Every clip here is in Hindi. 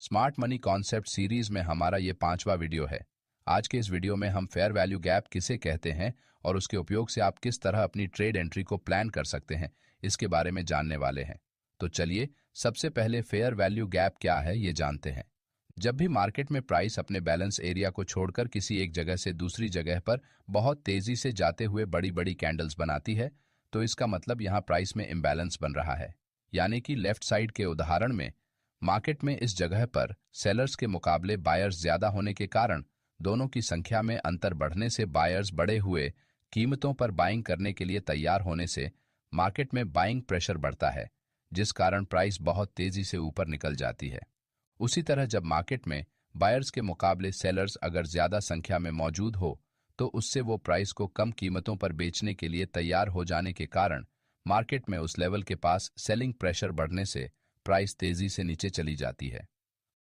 स्मार्ट मनी कॉन्सेप्ट सीरीज में हमारा ये 5वां वीडियो है। आज के इस वीडियो में हम फेयर वैल्यू गैप किसे कहते हैं और उसके उपयोग से आप किस तरह अपनी ट्रेड एंट्री को प्लान कर सकते हैं, इसके बारे में जानने वाले हैं। तो चलिए सबसे पहले फेयर वैल्यू गैप क्या है ये जानते हैं। जब भी मार्केट में प्राइस अपने बैलेंस एरिया को छोड़कर किसी एक जगह से दूसरी जगह पर बहुत तेजी से जाते हुए बड़ी बड़ी कैंडल्स बनाती है, तो इसका मतलब यहाँ प्राइस में इम्बैलेंस बन रहा है। यानी कि लेफ्ट साइड के उदाहरण में मार्केट में इस जगह पर सेलर्स के मुकाबले बायर्स ज्यादा होने के कारण दोनों की संख्या में अंतर बढ़ने से बायर्स बढ़े हुए कीमतों पर बाइंग करने के लिए तैयार होने से मार्केट में बाइंग प्रेशर बढ़ता है, जिस कारण प्राइस बहुत तेजी से ऊपर निकल जाती है। उसी तरह जब मार्केट में बायर्स के मुकाबले सेलर्स अगर ज्यादा संख्या में मौजूद हो तो उससे वो प्राइस को कम कीमतों पर बेचने के लिए तैयार हो जाने के कारण मार्केट में उस लेवल के पास सेलिंग प्रेशर बढ़ने से प्राइस तेजी से नीचे चली जाती है।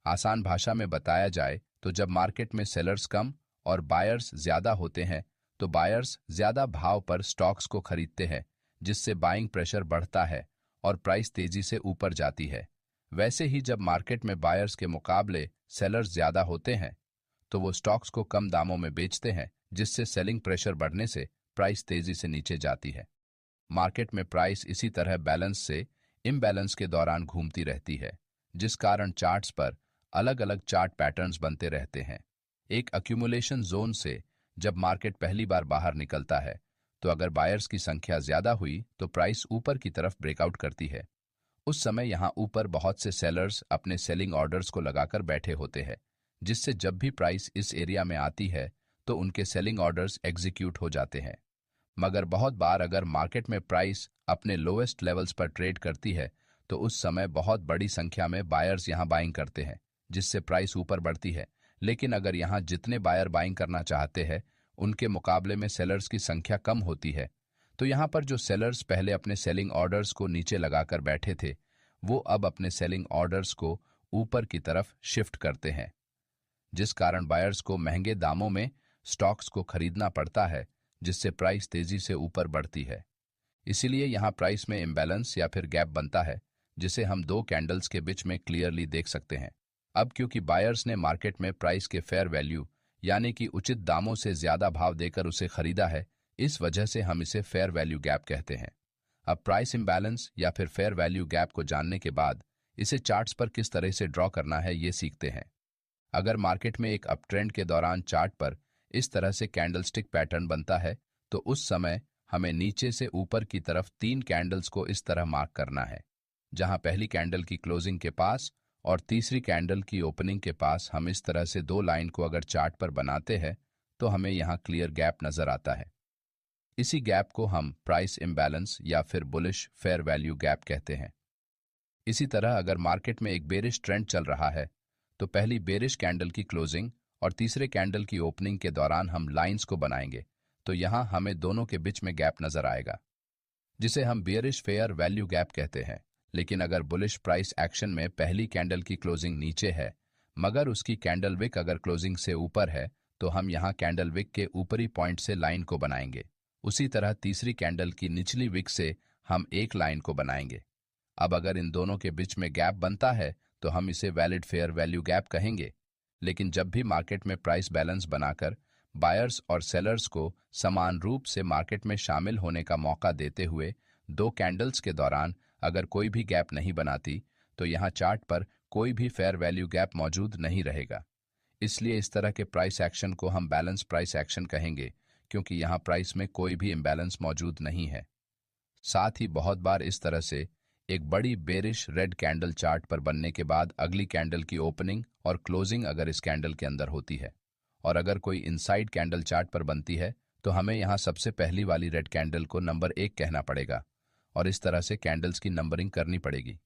आसान भाषा में बताया जाए तो जब मार्केट में सेलर्स कम और बायर्स ज्यादा होते हैं तो बायर्स ज्यादा भाव पर स्टॉक्स को खरीदते हैं, जिससे बाइंग प्रेशर बढ़ता है और प्राइस तेजी से ऊपर जाती है। वैसे ही जब मार्केट में बायर्स के मुकाबले सेलर्स ज्यादा होते हैं तो वो स्टॉक्स को कम दामों में बेचते हैं, जिससे सेलिंग प्रेशर बढ़ने से प्राइस तेजी से नीचे जाती है। मार्केट में प्राइस इसी तरह बैलेंस से इम्बैलेंस के दौरान घूमती रहती है, जिस कारण चार्ट्स पर अलग अलग चार्ट पैटर्न्स बनते रहते हैं। एक अक्यूमुलेशन जोन से जब मार्केट पहली बार बाहर निकलता है तो अगर बायर्स की संख्या ज्यादा हुई तो प्राइस ऊपर की तरफ ब्रेकआउट करती है। उस समय यहाँ ऊपर बहुत से सेलर्स अपने सेलिंग ऑर्डर्स को लगाकर बैठे होते हैं, जिससे जब भी प्राइस इस एरिया में आती है तो उनके सेलिंग ऑर्डर्स एग्जीक्यूट हो जाते हैं। मगर बहुत बार अगर मार्केट में प्राइस अपने लोएस्ट लेवल्स पर ट्रेड करती है तो उस समय बहुत बड़ी संख्या में बायर्स यहां बाइंग करते हैं, जिससे प्राइस ऊपर बढ़ती है। लेकिन अगर यहां जितने बायर बाइंग करना चाहते हैं उनके मुकाबले में सेलर्स की संख्या कम होती है, तो यहां पर जो सेलर्स पहले अपने सेलिंग ऑर्डर्स को नीचे लगाकर बैठे थे वो अब अपने सेलिंग ऑर्डर्स को ऊपर की तरफ शिफ्ट करते हैं, जिस कारण बायर्स को महंगे दामों में स्टॉक्स को खरीदना पड़ता है, जिससे प्राइस तेजी से ऊपर बढ़ती है। इसीलिए यहाँ प्राइस में इम्बैलेंस या फिर गैप बनता है, जिसे हम दो कैंडल्स के बीच में क्लियरली देख सकते हैं। अब क्योंकि बायर्स ने मार्केट में प्राइस के फेयर वैल्यू यानी कि उचित दामों से ज्यादा भाव देकर उसे खरीदा है, इस वजह से हम इसे फेयर वैल्यू गैप कहते हैं। अब प्राइस इम्बैलेंस या फिर फेयर वैल्यू गैप को जानने के बाद इसे चार्ट्स पर किस तरह से ड्रॉ करना है ये सीखते हैं। अगर मार्केट में एक अप ट्रेंड के दौरान चार्ट पर इस तरह से कैंडलस्टिक पैटर्न बनता है तो उस समय हमें नीचे से ऊपर की तरफ 3 कैंडल्स को इस तरह मार्क करना है, जहां पहली कैंडल की क्लोजिंग के पास और तीसरी कैंडल की ओपनिंग के पास हम इस तरह से 2 लाइन को अगर चार्ट पर बनाते हैं तो हमें यहां क्लियर गैप नजर आता है। इसी गैप को हम प्राइस इम्बैलेंस या फिर बुलिश फेयर वैल्यू गैप कहते हैं। इसी तरह अगर मार्केट में एक बेरिश ट्रेंड चल रहा है तो पहली बेरिश कैंडल की क्लोजिंग और तीसरे कैंडल की ओपनिंग के दौरान हम लाइंस को बनाएंगे, तो यहां हमें दोनों के बीच में गैप नजर आएगा, जिसे हम बियरिश फेयर वैल्यू गैप कहते हैं। लेकिन अगर बुलिश प्राइस एक्शन में पहली कैंडल की क्लोजिंग नीचे है मगर उसकी कैंडल विक अगर क्लोजिंग से ऊपर है तो हम यहां कैंडल विक के ऊपरी पॉइंट से लाइन को बनाएंगे। उसी तरह तीसरी कैंडल की निचली विक से हम एक लाइन को बनाएंगे। अब अगर इन दोनों के बीच में गैप बनता है तो हम इसे वैलिड फेयर वैल्यू गैप कहेंगे। लेकिन जब भी मार्केट में प्राइस बैलेंस बनाकर बायर्स और सेलर्स को समान रूप से मार्केट में शामिल होने का मौका देते हुए 2 कैंडल्स के दौरान अगर कोई भी गैप नहीं बनाती तो यहाँ चार्ट पर कोई भी फेयर वैल्यू गैप मौजूद नहीं रहेगा। इसलिए इस तरह के प्राइस एक्शन को हम बैलेंस प्राइस एक्शन कहेंगे, क्योंकि यहाँ प्राइस में कोई भी इम्बैलेंस मौजूद नहीं है। साथ ही बहुत बार इस तरह से एक बड़ी बेरिश रेड कैंडल चार्ट पर बनने के बाद अगली कैंडल की ओपनिंग और क्लोजिंग अगर इस कैंडल के अंदर होती है और अगर कोई इनसाइड कैंडल चार्ट पर बनती है तो हमें यहाँ सबसे पहली वाली रेड कैंडल को नंबर 1 कहना पड़ेगा और इस तरह से कैंडल्स की नंबरिंग करनी पड़ेगी।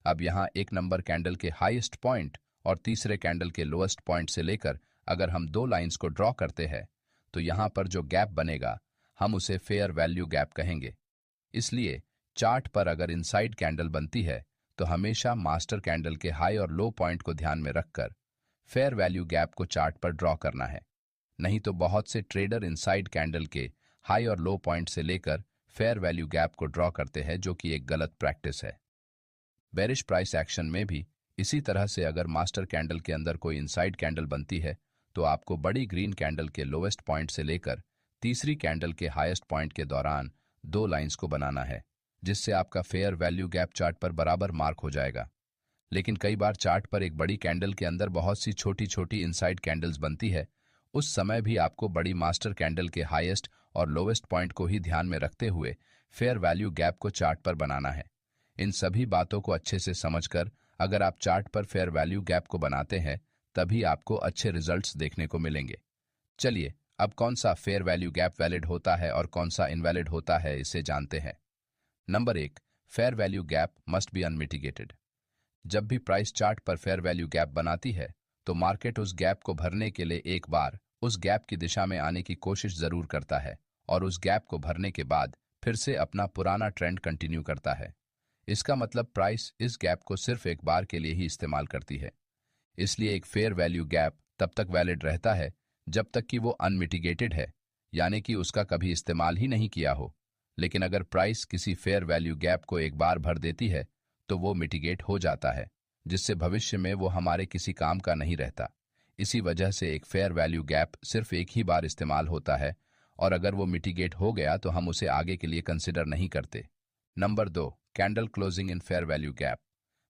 अब यहाँ 1 नंबर कैंडल के हाईएस्ट पॉइंट और तीसरे कैंडल के लोएस्ट पॉइंट से लेकर अगर हम 2 लाइंस को ड्रॉ करते हैं तो यहाँ पर जो गैप बनेगा हम उसे फेयर वैल्यू गैप कहेंगे। इसलिए चार्ट पर अगर इनसाइड कैंडल बनती है तो हमेशा मास्टर कैंडल के हाई और लो पॉइंट को ध्यान में रखकर फेयर वैल्यू गैप को चार्ट पर ड्रॉ करना है। नहीं तो बहुत से ट्रेडर इनसाइड कैंडल के हाई और लो पॉइंट से लेकर फेयर वैल्यू गैप को ड्रॉ करते हैं, जो कि एक गलत प्रैक्टिस है। बेरिश प्राइस एक्शन में भी इसी तरह से अगर मास्टर कैंडल के अंदर कोई इनसाइड कैंडल बनती है तो आपको बड़ी ग्रीन कैंडल के लोवेस्ट पॉइंट से लेकर तीसरी कैंडल के हाईएस्ट पॉइंट के दौरान 2 लाइंस को बनाना है, जिससे आपका फेयर वैल्यू गैप चार्ट पर बराबर मार्क हो जाएगा। लेकिन कई बार चार्ट पर एक बड़ी कैंडल के अंदर बहुत सी छोटी छोटी इनसाइड कैंडल्स बनती है। उस समय भी आपको बड़ी मास्टर कैंडल के हाईएस्ट और लोवेस्ट पॉइंट को ही ध्यान में रखते हुए फेयर वैल्यू गैप को चार्ट पर बनाना है। इन सभी बातों को अच्छे से समझकर अगर आप चार्ट पर फेयर वैल्यू गैप को बनाते हैं तभी आपको अच्छे रिजल्ट्स देखने को मिलेंगे। चलिए अब कौन सा फेयर वैल्यू गैप वैलिड होता है और कौन सा इनवैलिड होता है इसे जानते हैं। Number 1, fair value gap must be unmitigated. जब भी प्राइस चार्ट पर फेयर वैल्यू गैप बनाती है तो मार्केट उस गैप को भरने के लिए एक बार उस गैप की दिशा में आने की कोशिश जरूर करता है और उस गैप को भरने के बाद फिर से अपना पुराना ट्रेंड कंटिन्यू करता है। इसका मतलब प्राइस इस गैप को सिर्फ एक बार के लिए ही इस्तेमाल करती है। इसलिए एक फेयर वैल्यू गैप तब तक वैलिड रहता है जब तक कि वो अनमिटिगेटेड है, यानी कि उसका कभी इस्तेमाल ही नहीं किया हो। लेकिन अगर प्राइस किसी फेयर वैल्यू गैप को एक बार भर देती है तो वो मिटिगेट हो जाता है, जिससे भविष्य में वो हमारे किसी काम का नहीं रहता। इसी वजह से एक फेयर वैल्यू गैप सिर्फ एक ही बार इस्तेमाल होता है और अगर वो मिटिगेट हो गया तो हम उसे आगे के लिए कंसिडर नहीं करते। Number 2, candle closing in fair value gap.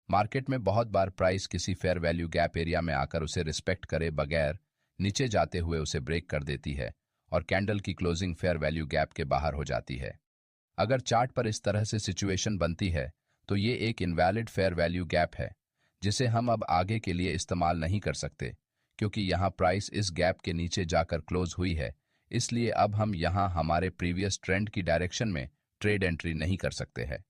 Market में बहुत बार प्राइस किसी फेयर वैल्यू गैप एरिया में आकर उसे रिस्पेक्ट करे बगैर नीचे जाते हुए उसे ब्रेक कर देती है और कैंडल की क्लोजिंग फेयर वैल्यू गैप के बाहर हो जाती है। अगर चार्ट पर इस तरह से सिचुएशन बनती है तो ये एक इनवैलिड फेयर वैल्यू गैप है जिसे हम अब आगे के लिए इस्तेमाल नहीं कर सकते, क्योंकि यहाँ प्राइस इस गैप के नीचे जाकर क्लोज हुई है। इसलिए अब हम यहाँ हमारे प्रीवियस ट्रेंड की डायरेक्शन में ट्रेड एंट्री नहीं कर सकते हैं।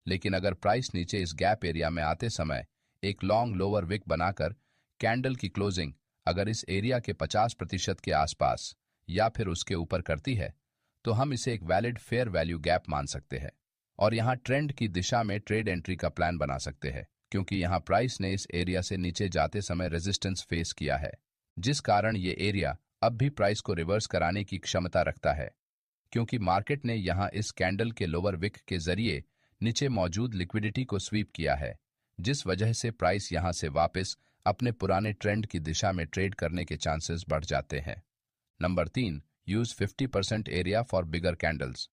लेकिन अगर प्राइस नीचे इस गैप एरिया में आते समय एक लॉन्ग लोअर विक बनाकर कैंडल की क्लोजिंग अगर इस एरिया के 50% के आसपास या फिर उसके ऊपर करती है तो हम इसे एक वैलिड फेयर वैल्यू गैप मान सकते हैं और यहाँ ट्रेंड की दिशा में ट्रेड एंट्री का प्लान बना सकते हैं, क्योंकि यहाँ प्राइस ने इस एरिया से नीचे जाते समय रेजिस्टेंस फेस किया है, जिस कारण ये एरिया अब भी प्राइस को रिवर्स कराने की क्षमता रखता है, क्योंकि मार्केट ने यहाँ इस कैंडल के लोअर विक के जरिए नीचे मौजूद लिक्विडिटी को स्वीप किया है, जिस वजह से प्राइस यहाँ से वापस अपने पुराने ट्रेंड की दिशा में ट्रेड करने के चांसेस बढ़ जाते हैं। Number 3, use 50% area for bigger candles.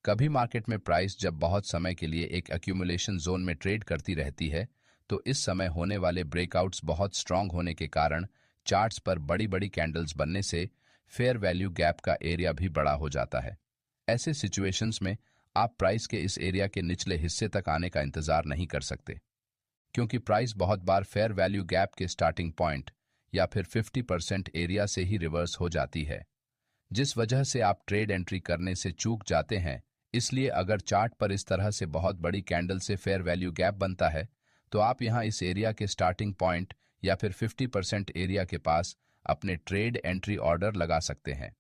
कभी मार्केट में प्राइस जब बहुत समय के लिए एक एक्यूमुलेशन जोन में ट्रेड करती रहती है तो इस समय होने वाले ब्रेकआउट्स बहुत स्ट्रांग होने के कारण चार्ट्स पर बड़ी बड़ी कैंडल्स बनने से फेयर वैल्यू गैप का एरिया भी बड़ा हो जाता है। ऐसे सिचुएशंस में आप प्राइस के इस एरिया के निचले हिस्से तक आने का इंतजार नहीं कर सकते, क्योंकि प्राइस बहुत बार फेयर वैल्यू गैप के स्टार्टिंग पॉइंट या फिर 50% एरिया से ही रिवर्स हो जाती है, जिस वजह से आप ट्रेड एंट्री करने से चूक जाते हैं। इसलिए अगर चार्ट पर इस तरह से बहुत बड़ी कैंडल से फेयर वैल्यू गैप बनता है तो आप यहां इस एरिया के स्टार्टिंग पॉइंट या फिर 50% एरिया के पास अपने ट्रेड एंट्री ऑर्डर लगा सकते हैं,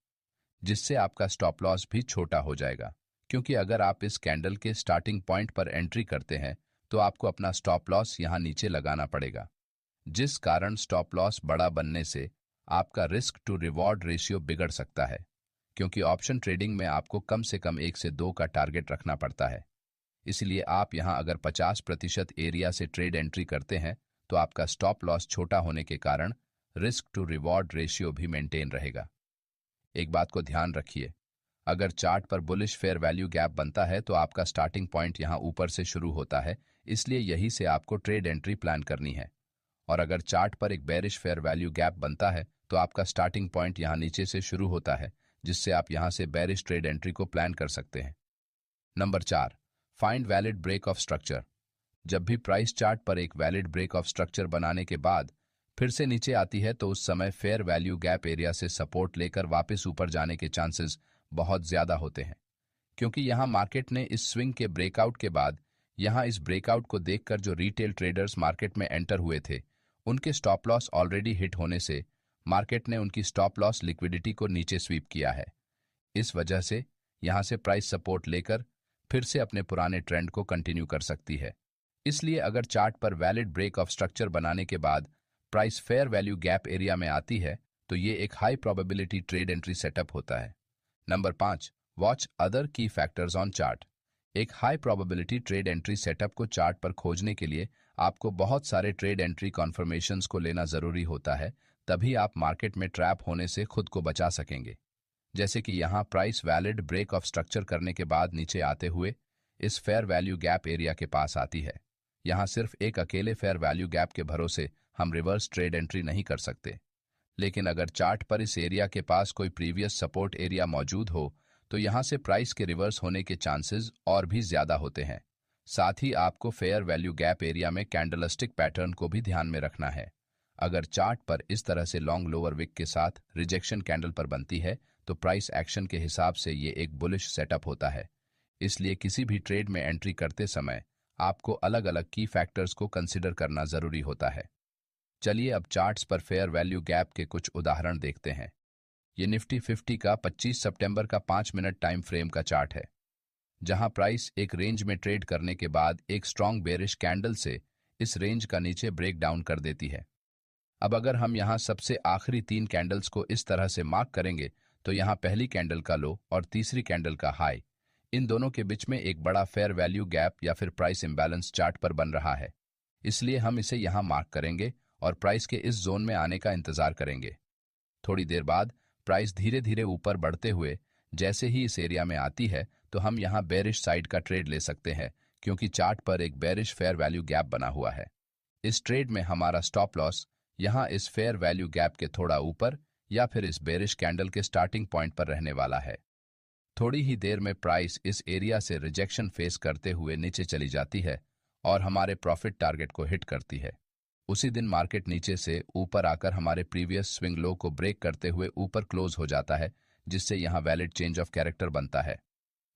जिससे आपका स्टॉप लॉस भी छोटा हो जाएगा, क्योंकि अगर आप इस कैंडल के स्टार्टिंग पॉइंट पर एंट्री करते हैं तो आपको अपना स्टॉप लॉस यहां नीचे लगाना पड़ेगा, जिस कारण स्टॉप लॉस बड़ा बनने से आपका रिस्क टू रिवॉर्ड रेशियो बिगड़ सकता है, क्योंकि ऑप्शन ट्रेडिंग में आपको कम से कम 1 से 2 का टारगेट रखना पड़ता है। इसलिए आप यहां अगर 50% एरिया से ट्रेड एंट्री करते हैं तो आपका स्टॉप लॉस छोटा होने के कारण रिस्क टू रिवॉर्ड रेशियो भी मेंटेन रहेगा। एक बात को ध्यान रखिए, अगर चार्ट पर बुलिश फेयर वैल्यू गैप बनता है तो आपका स्टार्टिंग पॉइंट यहां ऊपर से शुरू होता है, इसलिए यही से आपको ट्रेड एंट्री प्लान करनी है। और अगर चार्ट पर एक बेरिश फेयर वैल्यू गैप बनता है तो आपका स्टार्टिंग पॉइंट यहां नीचे से शुरू होता है, जिससे आप यहां से बेरिश ट्रेड एंट्री को प्लान कर सकते हैं। Number 4, find valid break of structure. जब भी प्राइस चार्ट पर एक वैलिड ब्रेक ऑफ स्ट्रक्चर बनाने के बाद फिर से नीचे आती है तो उस समय फेयर वैल्यू गैप एरिया से सपोर्ट लेकर वापस ऊपर जाने के चांसेस बहुत ज्यादा होते हैं, क्योंकि यहां मार्केट ने इस स्विंग के ब्रेकआउट के बाद यहां इस ब्रेकआउट को देखकर जो रिटेल ट्रेडर्स मार्केट में एंटर हुए थे उनके स्टॉप लॉस ऑलरेडी हिट होने से मार्केट ने उनकी स्टॉप लॉस लिक्विडिटी को नीचे स्वीप किया है। इस वजह से यहां से प्राइस सपोर्ट लेकर फिर से अपने पुराने ट्रेंड को कंटिन्यू कर सकती है। इसलिए अगर चार्ट पर वैलिड ब्रेक ऑफ स्ट्रक्चर बनाने के बाद price fair value gap area में आती है तो ये एक high probability trade entry setup होता है। नंबर 5, वॉच अदर की फैक्टर्स ऑन चार्ट। एक high probability trade entry setup को चार्ट पर खोजने के लिए आपको बहुत सारे ट्रेड एंट्री कॉन्फर्मेशंस को लेना जरूरी होता है, तभी आप मार्केट में ट्रैप होने से खुद को बचा सकेंगे। जैसे कि यहाँ price valid break of structure करने के बाद नीचे आते हुए इस फेयर वैल्यू गैप एरिया के पास आती है। यहाँ सिर्फ एक अकेले फेयर वैल्यू गैप के भरोसे हम रिवर्स ट्रेड एंट्री नहीं कर सकते, लेकिन अगर चार्ट पर इस एरिया के पास कोई प्रीवियस सपोर्ट एरिया मौजूद हो तो यहाँ से प्राइस के रिवर्स होने के चांसेस और भी ज्यादा होते हैं। साथ ही आपको फेयर वैल्यू गैप एरिया में कैंडलस्टिक पैटर्न को भी ध्यान में रखना है। अगर चार्ट पर इस तरह से लॉन्ग लोअर विक के साथ रिजेक्शन कैंडल पर बनती है तो प्राइस एक्शन के हिसाब से ये एक बुलिश सेटअप होता है। इसलिए किसी भी ट्रेड में एंट्री करते समय आपको अलग अलग की फैक्टर्स को कंसिडर करना जरूरी होता है। चलिए अब चार्ट्स पर फेयर वैल्यू गैप के कुछ उदाहरण देखते हैं। ये निफ्टी 50 का 25 सितंबर का 5 मिनट टाइम फ्रेम का चार्ट है, जहां प्राइस एक रेंज में ट्रेड करने के बाद एक स्ट्रॉन्ग बेरिश कैंडल से इस रेंज का नीचे ब्रेक डाउन कर देती है। अब अगर हम यहां सबसे आखिरी 3 कैंडल्स को इस तरह से मार्क करेंगे तो यहां पहली कैंडल का लो और तीसरी कैंडल का हाई, इन दोनों के बीच में एक बड़ा फेयर वैल्यू गैप या फिर प्राइस इम्बैलेंस चार्ट पर बन रहा है। इसलिए हम इसे यहां मार्क करेंगे और प्राइस के इस जोन में आने का इंतजार करेंगे। थोड़ी देर बाद प्राइस धीरे धीरे ऊपर बढ़ते हुए जैसे ही इस एरिया में आती है तो हम यहां बेरिश साइड का ट्रेड ले सकते हैं, क्योंकि चार्ट पर एक बेरिश फेयर वैल्यू गैप बना हुआ है। इस ट्रेड में हमारा स्टॉप लॉस यहां इस फेयर वैल्यू गैप के थोड़ा ऊपर या फिर इस बेरिश कैंडल के स्टार्टिंग पॉइंट पर रहने वाला है। थोड़ी ही देर में प्राइस इस एरिया से रिजेक्शन फेस करते हुए नीचे चली जाती है और हमारे प्रॉफिट टारगेट को हिट करती है। उसी दिन मार्केट नीचे से ऊपर आकर हमारे प्रीवियस स्विंग लो को ब्रेक करते हुए ऊपर क्लोज हो जाता है, जिससे यहां वैलिड चेंज ऑफ कैरेक्टर बनता है।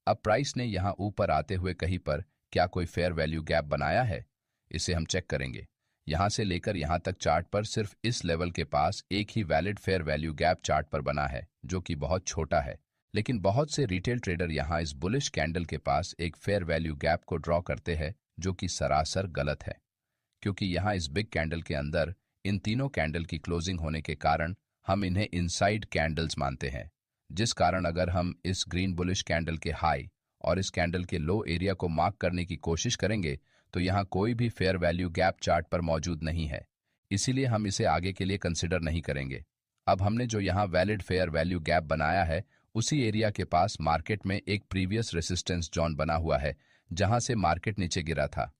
अब प्राइस ने यहां ऊपर आते हुए कहीं पर क्या कोई फेयर वैल्यू गैप बनाया है, इसे हम चेक करेंगे। यहां से लेकर यहां तक चार्ट पर सिर्फ इस लेवल के पास एक ही valid fair value gap chart पर बना है, जो कि बहुत छोटा है। लेकिन बहुत से रिटेल ट्रेडर यहां इस बुलिश कैंडल के पास एक फेयर वैल्यू गैप को ड्रॉ करते हैं, जो कि सरासर गलत है, क्योंकि यहाँ इस बिग कैंडल के अंदर इन तीनों कैंडल की क्लोजिंग होने के कारण हम इन्हें इनसाइड कैंडल्स मानते हैं, जिस कारण अगर हम इस ग्रीन बुलिश कैंडल के हाई और इस कैंडल के लो एरिया को मार्क करने की कोशिश करेंगे तो यहाँ कोई भी फेयर वैल्यू गैप चार्ट पर मौजूद नहीं है, इसीलिए हम इसे आगे के लिए कंसिडर नहीं करेंगे। अब हमने जो यहाँ वैलिड फेयर वैल्यू गैप बनाया है उसी एरिया के पास मार्केट में एक प्रीवियस रेसिस्टेंस जोन बना हुआ है, जहां से मार्केट नीचे गिरा था।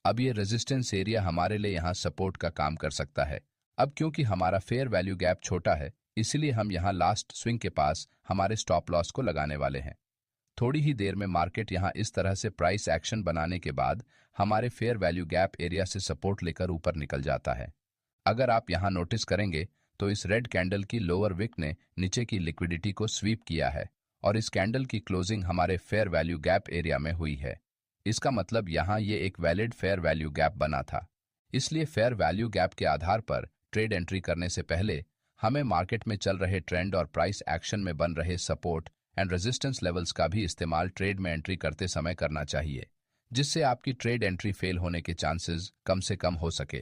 अब ये रेजिस्टेंस एरिया हमारे लिए यहाँ सपोर्ट का काम कर सकता है। अब क्योंकि हमारा फेयर वैल्यू गैप छोटा है, इसलिए हम यहाँ लास्ट स्विंग के पास हमारे स्टॉप लॉस को लगाने वाले हैं। थोड़ी ही देर में मार्केट यहाँ इस तरह से प्राइस एक्शन बनाने के बाद हमारे फेयर वैल्यू गैप एरिया से सपोर्ट लेकर ऊपर निकल जाता है। अगर आप यहाँ नोटिस करेंगे तो इस रेड कैंडल की लोअर विक ने नीचे की लिक्विडिटी को स्वीप किया है और इस कैंडल की क्लोजिंग हमारे फेयर वैल्यू गैप एरिया में हुई है। इसका मतलब यहाँ ये एक वैलिड फेयर वैल्यू गैप बना था। इसलिए फेयर वैल्यू गैप के आधार पर ट्रेड एंट्री करने से पहले हमें मार्केट में चल रहे ट्रेंड और प्राइस एक्शन में बन रहे सपोर्ट एंड रेजिस्टेंस लेवल्स का भी इस्तेमाल ट्रेड में एंट्री करते समय करना चाहिए, जिससे आपकी ट्रेड एंट्री फेल होने के चांसेस कम से कम हो सके।